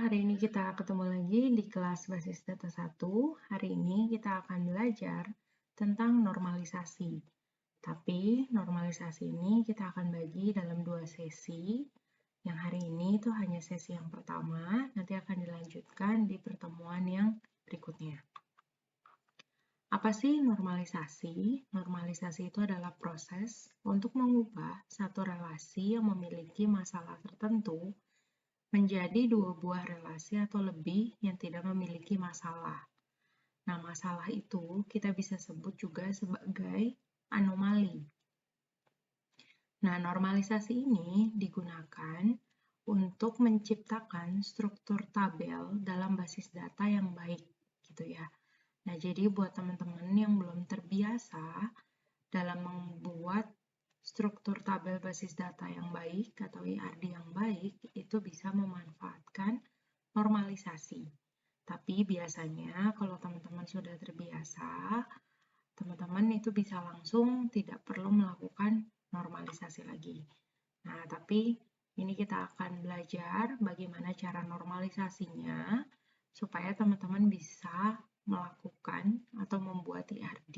hari ini kita ketemu lagi di kelas Basis Data 1. Hari ini kita akan belajar tentang normalisasi. Tapi normalisasi ini kita akan bagi dalam 2 sesi. Yang hari ini itu hanya sesi yang pertama, nanti akan dilanjutkan di pertemuan yang berikutnya. Apa sih normalisasi? Normalisasi itu adalah proses untuk mengubah satu relasi yang memiliki masalah tertentu menjadi dua buah relasi atau lebih yang tidak memiliki masalah. Nah, masalah itu kita bisa sebut juga sebagai anomali. Nah, normalisasi ini digunakan untuk menciptakan struktur tabel dalam basis data yang baik, gitu ya. Nah, jadi buat teman-teman yang belum terbiasa dalam membuat struktur tabel basis data yang baik atau IRD yang baik, itu bisa memanfaatkan normalisasi. Tapi biasanya kalau teman-teman sudah terbiasa, teman-teman itu bisa langsung tidak perlu melakukan normalisasi lagi. Nah, tapi ini kita akan belajar bagaimana cara normalisasinya supaya teman-teman bisa melakukan atau membuat IRD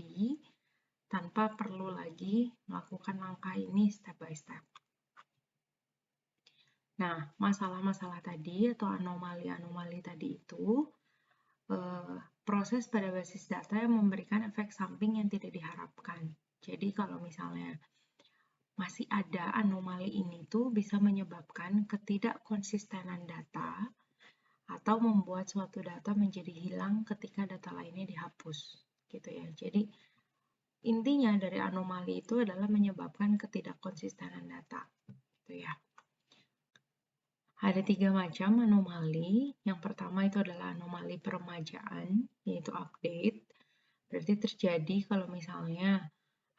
tanpa perlu lagi melakukan langkah ini step by step. Nah, masalah-masalah tadi atau anomali-anomali tadi itu proses pada basis data yang memberikan efek samping yang tidak diharapkan. Jadi kalau misalnya masih ada anomali ini tuh bisa menyebabkan ketidakkonsistenan data atau membuat suatu data menjadi hilang ketika data lainnya dihapus, gitu ya. Jadi intinya dari anomali itu adalah menyebabkan ketidakkonsistenan data, gitu ya. Ada 3 macam anomali. Yang pertama itu adalah anomali peremajaan, yaitu update. Berarti terjadi kalau misalnya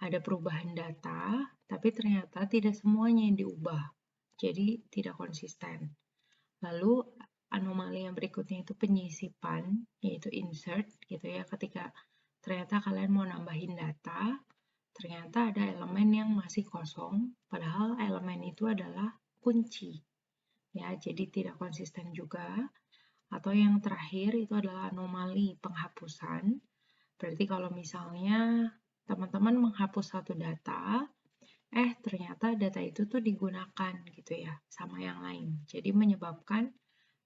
ada perubahan data, tapi ternyata tidak semuanya yang diubah. Jadi tidak konsisten. Lalu anomali yang berikutnya itu penyisipan, yaitu insert, gitu ya. Ketika ternyata kalian mau nambahin data, ternyata ada elemen yang masih kosong, padahal elemen itu adalah kunci. Ya, jadi tidak konsisten juga. Atau yang terakhir itu adalah anomali penghapusan. Berarti kalau misalnya teman-teman menghapus satu data, ternyata data itu tuh digunakan gitu ya sama yang lain. Jadi menyebabkan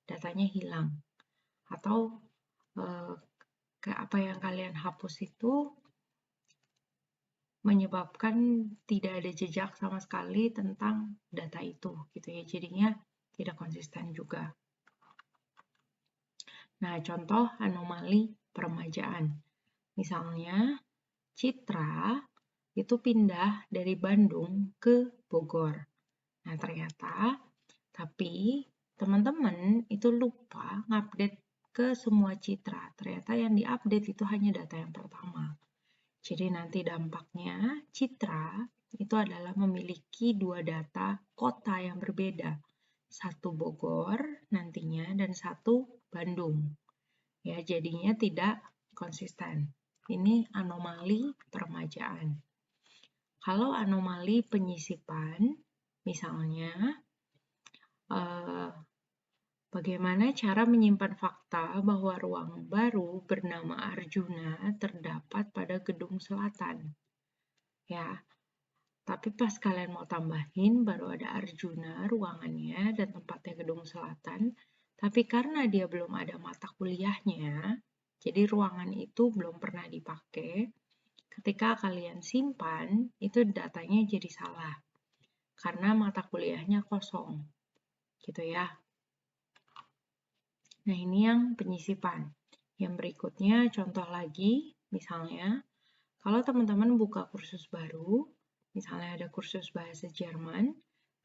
datanya hilang. Atau apa yang kalian hapus itu menyebabkan tidak ada jejak sama sekali tentang data itu gitu ya. Jadinya tidak konsisten juga. Nah, contoh anomali peremajaan. Misalnya, Citra itu pindah dari Bandung ke Bogor. Nah, ternyata, tapi teman-teman itu lupa ngupdate ke semua Citra. Ternyata yang diupdate itu hanya data yang pertama. Jadi nanti dampaknya Citra itu adalah memiliki dua data kota yang berbeda. Satu Bogor nantinya dan satu Bandung. Ya, jadinya tidak konsisten. Ini anomali peremajaan. Kalau anomali penyisipan, misalnya bagaimana cara menyimpan fakta bahwa ruang baru bernama Arjuna terdapat pada gedung selatan. Ya, tapi pas kalian mau tambahin baru ada Arjuna ruangannya dan tempatnya gedung selatan, tapi karena dia belum ada mata kuliahnya, jadi ruangan itu belum pernah dipakai. Ketika kalian simpan, itu datanya jadi salah. Karena mata kuliahnya kosong. Gitu ya. Nah, ini yang penyisipan. Yang berikutnya, contoh lagi, misalnya, kalau teman-teman buka kursus baru, misalnya ada kursus bahasa Jerman,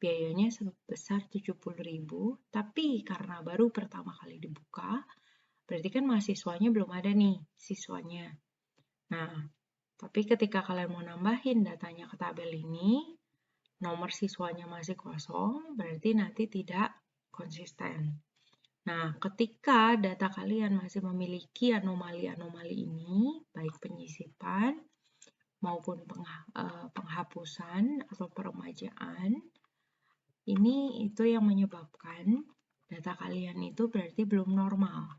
biayanya sebesar 70.000, tapi karena baru pertama kali dibuka, berarti kan mahasiswanya belum ada nih, siswanya. Nah, tapi ketika kalian mau nambahin datanya ke tabel ini, nomor siswanya masih kosong, berarti nanti tidak konsisten. Nah, ketika data kalian masih memiliki anomali-anomali ini, baik penyisipan maupun penghapusan atau peremajaan, ini itu yang menyebabkan data kalian itu berarti belum normal.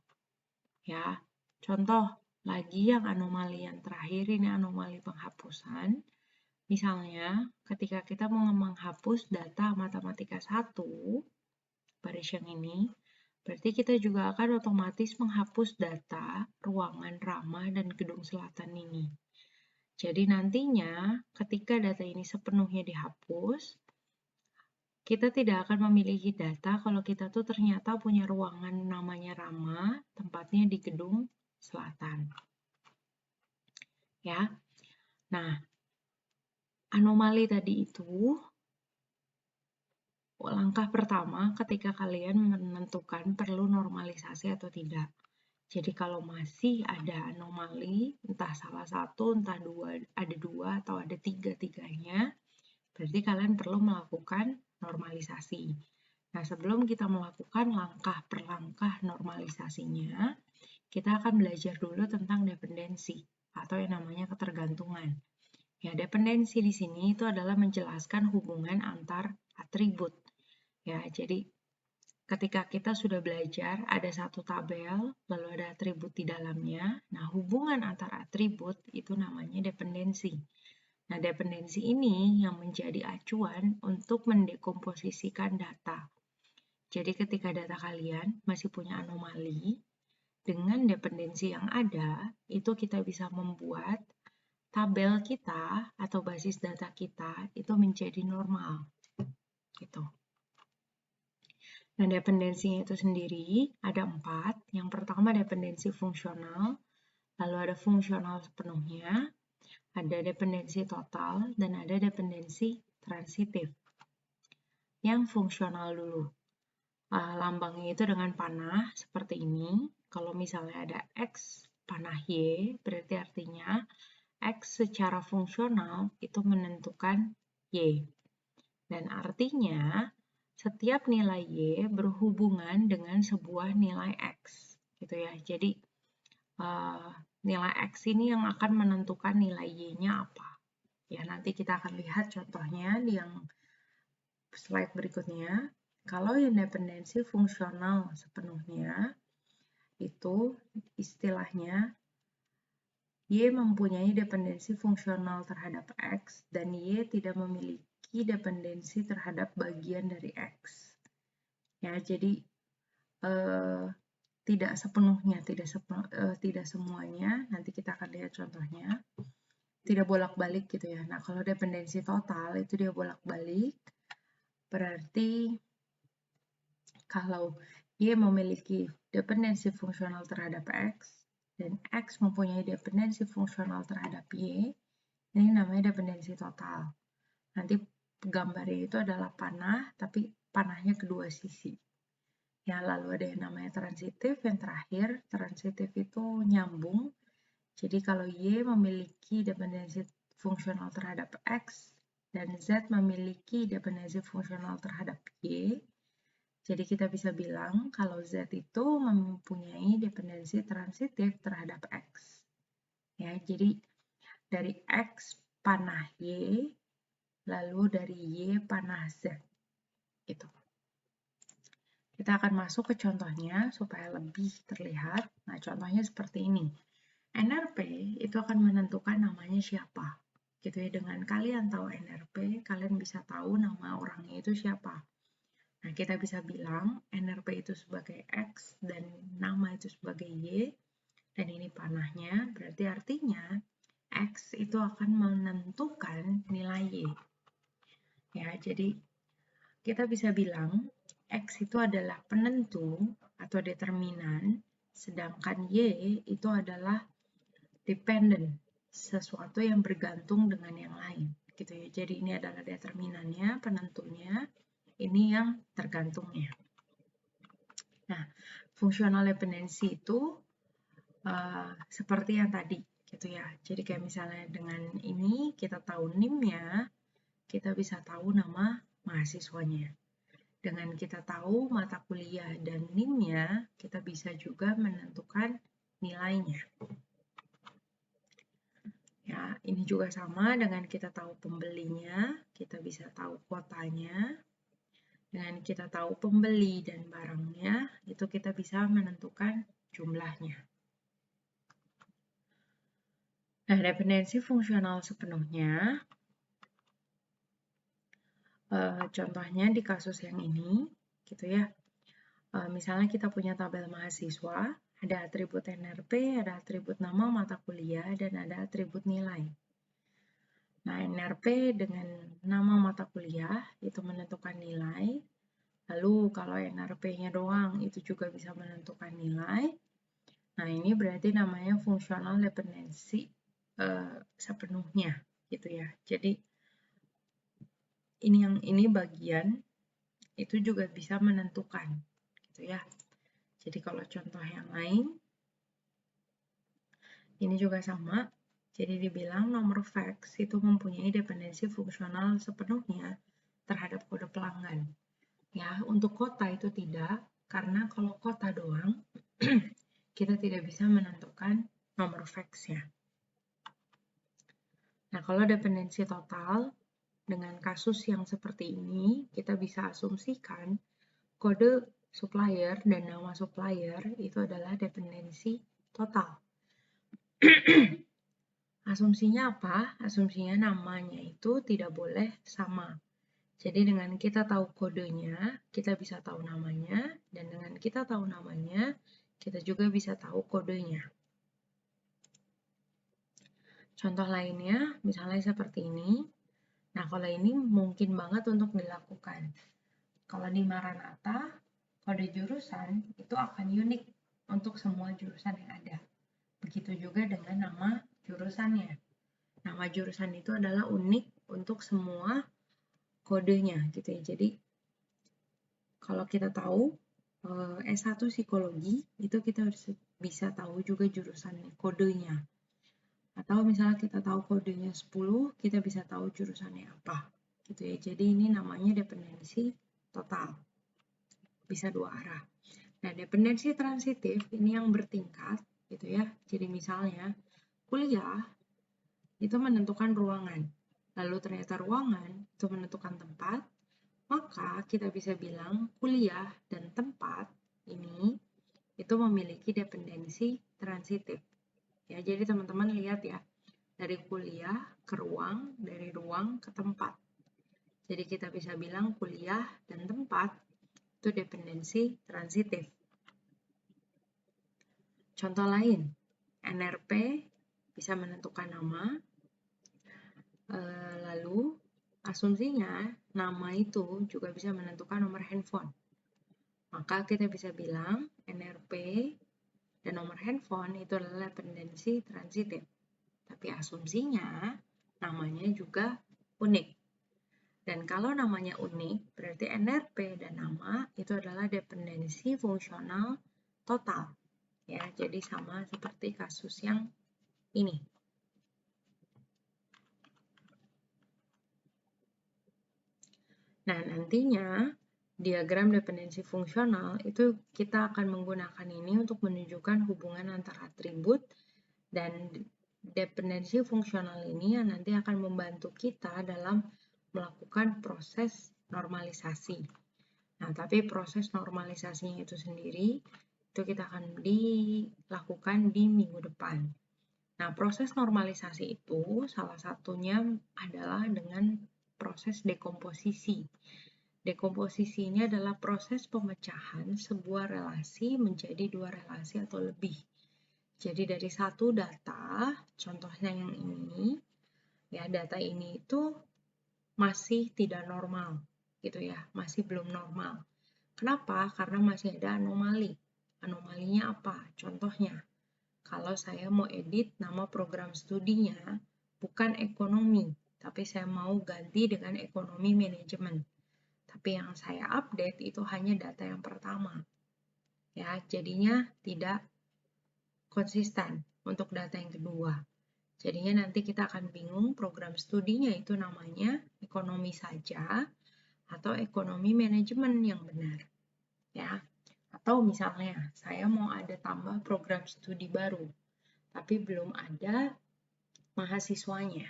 Ya, contoh lagi yang anomali yang terakhir ini anomali penghapusan. Misalnya, ketika kita mau menghapus data matematika 1, baris yang ini, berarti kita juga akan otomatis menghapus data ruangan Rama dan Gedung Selatan ini. Jadi nantinya, ketika data ini sepenuhnya dihapus, kita tidak akan memiliki data kalau kita tuh ternyata punya ruangan namanya Rama, tempatnya di Gedung Selatan. Ya. Nah, anomali tadi itu langkah pertama ketika kalian menentukan perlu normalisasi atau tidak. Jadi kalau masih ada anomali, entah salah satu, entah ada dua, atau ada tiga-tiganya, berarti kalian perlu melakukan normalisasi. Nah, sebelum kita melakukan langkah per langkah normalisasinya, kita akan belajar dulu tentang dependensi atau yang namanya ketergantungan. Ya, dependensi di sini itu adalah menjelaskan hubungan antar atribut. Ya, jadi ketika kita sudah belajar ada satu tabel, lalu ada atribut di dalamnya. Nah, hubungan antar atribut itu namanya dependensi. Nah, dependensi ini yang menjadi acuan untuk mendekomposisikan data. Jadi ketika data kalian masih punya anomali, dengan dependensi yang ada, itu kita bisa membuat tabel kita atau basis data kita itu menjadi normal. Gitu. Nah, dependensinya itu sendiri ada 4. Yang pertama dependensi fungsional, lalu ada fungsional sepenuhnya, ada dependensi total, dan ada dependensi transitif. Yang fungsional dulu. Lambangnya itu dengan panah seperti ini. Kalau misalnya ada X panah Y, berarti artinya X secara fungsional itu menentukan Y. Dan artinya setiap nilai Y berhubungan dengan sebuah nilai X. Gitu ya. Jadi nilai X ini yang akan menentukan nilai Y-nya apa. Ya, nanti kita akan lihat contohnya di yang slide berikutnya. Kalau independensi fungsional sepenuhnya, itu istilahnya Y mempunyai dependensi fungsional terhadap X dan Y tidak memiliki dependensi terhadap bagian dari X. Ya, jadi tidak sepenuhnya, tidak semuanya. Nanti kita akan lihat contohnya. Tidak bolak-balik gitu ya. Nah, kalau dependensi total itu dia bolak-balik. Berarti kalau Y memiliki dependensi fungsional terhadap X, dan X mempunyai dependensi fungsional terhadap Y, ini namanya dependensi total. Nanti gambarnya itu adalah panah, tapi panahnya kedua sisi. Ya, lalu ada yang namanya transitif, yang terakhir, transitif itu nyambung. Jadi kalau Y memiliki dependensi fungsional terhadap X, dan Z memiliki dependensi fungsional terhadap Y, jadi kita bisa bilang kalau Z itu mempunyai dependensi transitif terhadap X. Ya, jadi dari X panah Y, lalu dari Y panah Z. Gitu. Kita akan masuk ke contohnya supaya lebih terlihat. Nah, contohnya seperti ini. NRP itu akan menentukan namanya siapa. Gitu ya, dengan kalian tahu NRP, kalian bisa tahu nama orangnya itu siapa. Nah, kita bisa bilang NRP itu sebagai X dan nama itu sebagai Y, dan ini panahnya, berarti artinya X itu akan menentukan nilai Y. Ya, jadi kita bisa bilang X itu adalah penentu atau determinan, sedangkan Y itu adalah dependent, sesuatu yang bergantung dengan yang lain. Gitu ya. Jadi ini adalah determinannya, penentunya, ini yang tergantungnya. Nah, fungsional dependensi itu seperti yang tadi, gitu ya. Jadi kayak misalnya dengan ini kita tahu NIM-nya, kita bisa tahu nama mahasiswanya. Dengan kita tahu mata kuliah dan NIM-nya, kita bisa juga menentukan nilainya. Ya, ini juga sama dengan kita tahu pembelinya, kita bisa tahu kuotanya. Dengan kita tahu pembeli dan barangnya, itu kita bisa menentukan jumlahnya. Nah, dependensi fungsional sepenuhnya, contohnya di kasus yang ini, gitu ya. Misalnya kita punya tabel mahasiswa, ada atribut NRP, ada atribut nama mata kuliah, dan ada atribut nilai. Nah, NRP dengan nama mata kuliah itu menentukan nilai. Lalu kalau NRP-nya doang itu juga bisa menentukan nilai. Nah, ini berarti namanya fungsional dependensi sepenuhnya gitu ya. Jadi ini bagian itu juga bisa menentukan gitu ya. Jadi kalau contoh yang lain ini juga sama. Jadi dibilang nomor fax itu mempunyai dependensi fungsional sepenuhnya terhadap kode pelanggan. Ya, untuk kota itu tidak, karena kalau kota doang, kita tidak bisa menentukan nomor fax-nya. Nah, kalau dependensi total, dengan kasus yang seperti ini, kita bisa asumsikan kode supplier dan nama supplier itu adalah dependensi total. Asumsinya apa? Asumsinya namanya itu tidak boleh sama. Jadi dengan kita tahu kodenya, kita bisa tahu namanya, dan dengan kita tahu namanya, kita juga bisa tahu kodenya. Contoh lainnya, misalnya seperti ini. Nah, kalau ini mungkin banget untuk dilakukan. Kalau di Maranatha, kode jurusan itu akan unik untuk semua jurusan yang ada. Begitu juga dengan nama jurusannya. Nama jurusan itu adalah unik untuk semua kodenya gitu ya. Jadi kalau kita tahu S1 psikologi itu kita harus bisa tahu juga jurusannya, kodenya. Atau misalnya kita tahu kodenya 10, kita bisa tahu jurusannya apa gitu ya. Jadi ini namanya dependensi total. Bisa dua arah. Nah, dependensi transitif ini yang bertingkat gitu ya. Jadi misalnya kuliah itu menentukan ruangan. Lalu ternyata ruangan itu menentukan tempat, maka kita bisa bilang kuliah dan tempat ini itu memiliki dependensi transitif. Ya, jadi teman-teman lihat ya, dari kuliah ke ruang, dari ruang ke tempat. Jadi kita bisa bilang kuliah dan tempat itu dependensi transitif. Contoh lain, NRP bisa menentukan nama, lalu asumsinya nama itu juga bisa menentukan nomor handphone. Maka kita bisa bilang NRP dan nomor handphone itu adalah dependensi transitif. Tapi asumsinya namanya juga unik. Dan kalau namanya unik, berarti NRP dan nama itu adalah dependensi fungsional total. Ya, jadi sama seperti kasus yang ini. Nah, nantinya diagram dependensi fungsional itu kita akan menggunakan ini untuk menunjukkan hubungan antara atribut dan dependensi fungsional ini yang nanti akan membantu kita dalam melakukan proses normalisasi. Nah, tapi proses normalisasinya itu sendiri itu kita akan dilakukan di minggu depan. Nah, proses normalisasi itu salah satunya adalah dengan proses dekomposisi. Dekomposisi ini adalah proses pemecahan sebuah relasi menjadi dua relasi atau lebih. Jadi dari satu data, contohnya yang ini, ya data ini itu masih tidak normal, gitu ya, masih belum normal. Kenapa? Karena masih ada anomali. Anomalinya apa? Contohnya, kalau saya mau edit nama program studinya bukan ekonomi, tapi saya mau ganti dengan ekonomi manajemen. Tapi yang saya update itu hanya data yang pertama. Ya, jadinya tidak konsisten untuk data yang kedua. Jadinya nanti kita akan bingung program studinya itu namanya ekonomi saja atau ekonomi manajemen yang benar. Ya. Atau misalnya saya mau ada tambah program studi baru, tapi belum ada mahasiswanya.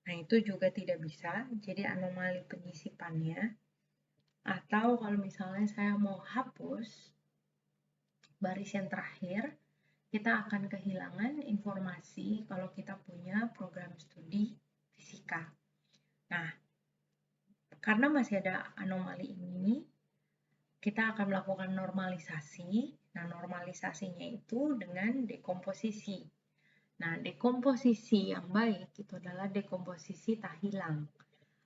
Nah, itu juga tidak bisa. Jadi anomali penyisipannya Atau kalau misalnya saya mau hapus baris yang terakhir, kita akan kehilangan informasi kalau kita punya program studi fisika. Nah, karena masih ada anomali ini, kita akan melakukan normalisasi. Nah, normalisasinya itu dengan dekomposisi. Nah, dekomposisi yang baik itu adalah dekomposisi tak hilang.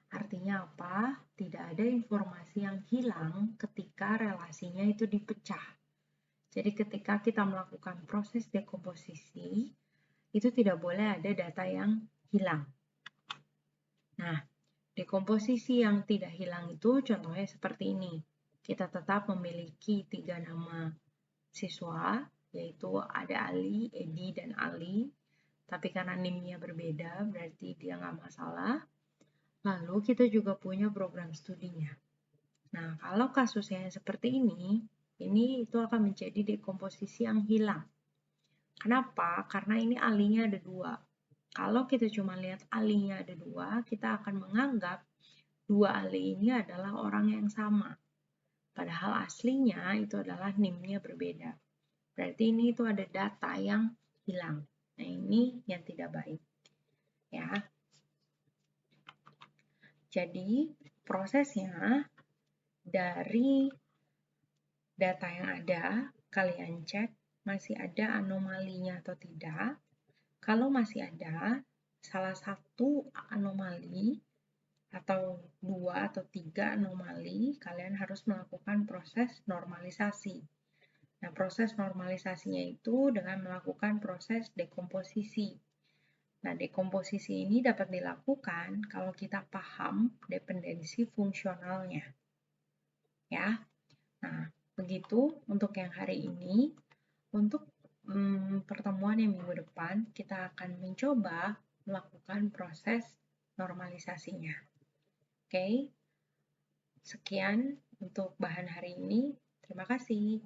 Artinya apa? Tidak ada informasi yang hilang ketika relasinya itu dipecah. Jadi ketika kita melakukan proses dekomposisi, itu tidak boleh ada data yang hilang. Nah, dekomposisi yang tidak hilang itu contohnya seperti ini. Kita tetap memiliki 3 nama siswa, yaitu ada Ali, Edi, dan Ali. Tapi karena NIM-nya berbeda, berarti dia nggak masalah. Lalu kita juga punya program studinya. Nah, kalau kasusnya seperti ini itu akan menjadi dekomposisi yang hilang. Kenapa? Karena ini alinya ada 2. Kalau kita cuma lihat alinya ada 2, kita akan menganggap 2 ali ini adalah orang yang sama. Padahal aslinya itu adalah NIM-nya berbeda. Berarti ini itu ada data yang hilang. Nah, ini yang tidak baik. Ya. Jadi, prosesnya dari data yang ada, kalian cek masih ada anomalinya atau tidak. Kalau masih ada salah satu anomali atau 2 atau 3 anomali, kalian harus melakukan proses normalisasi. Nah, proses normalisasinya itu dengan melakukan proses dekomposisi. Nah, dekomposisi ini dapat dilakukan kalau kita paham dependensi fungsionalnya. Ya. Nah, begitu untuk yang hari ini. Untuk pertemuan yang minggu depan, kita akan mencoba melakukan proses normalisasinya. Oke, sekian untuk bahan hari ini. Terima kasih.